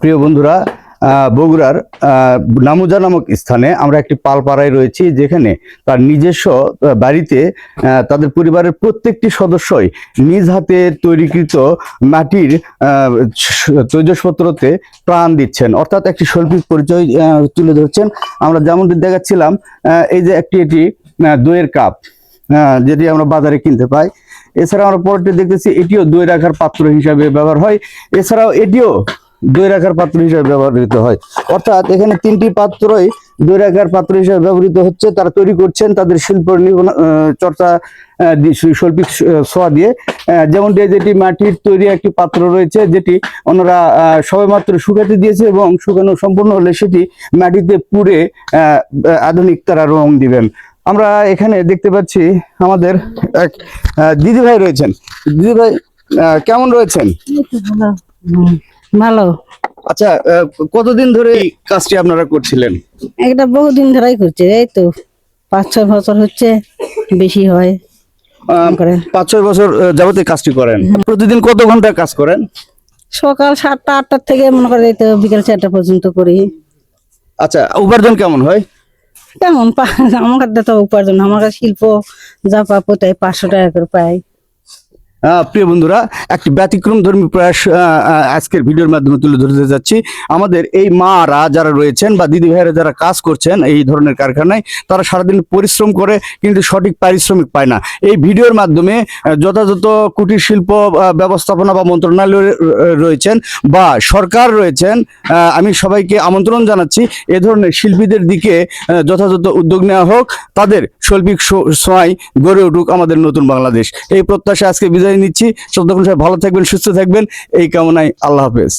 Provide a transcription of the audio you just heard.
প্রিয় বন্ধুরা, বগুড়ার নামুজা নামক স্থানে আমরা একটি পালপাড়ায় রয়েছি, যেখানে তার নিজস্ব বাড়িতে তাদের পরিবারের প্রত্যেকটি সদস্যই নিজ হাতে তৈরিকৃত মাটির তৈজসপত্রতে প্রাণ দিচ্ছেন, অর্থাৎ একটি শৈল্পিক পরিচয় তুলে ধরছেন। আমরা যেমনটি দেখাচ্ছিলাম, এই যে এটি দইয়ের কাপ, যেটি আমরা বাজারে কিনতে পাই। এছাড়া আমরা পরটি দেখতেছি, এটিও দই রাখার পাত্র হিসাবে ব্যবহার হয়। এছাড়াও এটিও দই রাখার পাত্র হিসেবে ব্যবহৃত হয়। অর্থাৎ এখানে তিনটি পাত্রই দই রাখার পাত্র হিসেবে ব্যবহৃত হচ্ছে। তারা তৈরি করছেন তাদের শিল্প চর্চা শৈল্পিক ছোঁয়া দিয়ে। যেমনটি যেটি মাটির তৈরি একটি পাত্র রয়েছে, যেটি ওনারা সবেমাত্র শুকাতে দিয়েছে এবং শুকানো সম্পূর্ণ হলে সেটি মাটিতে পুড়ে আধুনিক তারা রং দিবেন। আমরা এখানে দেখতে পাচ্ছি আমাদের এক দিদি ভাই রয়েছেন। দিদি ভাই, কেমন রয়েছেন? ভালো। আচ্ছা, কতদিন ধরে এই কাজটি আপনারা করছিলেন? এটা বহুদিন ধরেই করছে, এই তো 5-6 বছর হচ্ছে, বেশি হয়। 5-6 বছর যাবত এই কাজটি করেন। প্রতিদিন কত ঘন্টা কাজ করেন? সকাল 7টা-8টা থেকে মনে করে এই তো বিকেল 4টা পর্যন্ত করি। আচ্ছা, উপার্জন কেমন হয়? কেমন আমার কাছে তো উপার্জন, আমার কাছে শিল্প যা পাবো তাই 500 টাকা করে পাই। প্রিয় বন্ধুরা, একটি ব্যতিক্রম ধর্মী প্রয়াস আজকের ভিডিওর মাধ্যমে তুলে ধরতে যাচ্ছি। আমাদের এই মারা যারা রয়েছেন বা দিদি ভাইয়েরা যারা কাজ করছেন এই ধরনের কারখানায়, তারা সারাদিন পরিশ্রম করে কিন্তু সঠিক পারিশ্রমিক পায় না। এই ভিডিওর মাধ্যমে যথাযথ কুটির শিল্প ব্যবস্থাপনা বা মন্ত্রণালয় রয়েছেন বা সরকার রয়েছেন, আমি সবাইকে আমন্ত্রণ জানাচ্ছি এ ধরনের শিল্পীদের দিকে যথাযথ উদ্যোগ নেওয়া হোক, তাদের শৈল্পিক ছোঁয়ায় গড়ে উঠুক আমাদের নতুন বাংলাদেশ। এই প্রত্যাশা আজকে বিদায় নিচ্ছি। ততক্ষণ সবাই ভালো থাকবেন, সুস্থ থাকবেন, এই কামনায় আল্লাহ হাফেজ।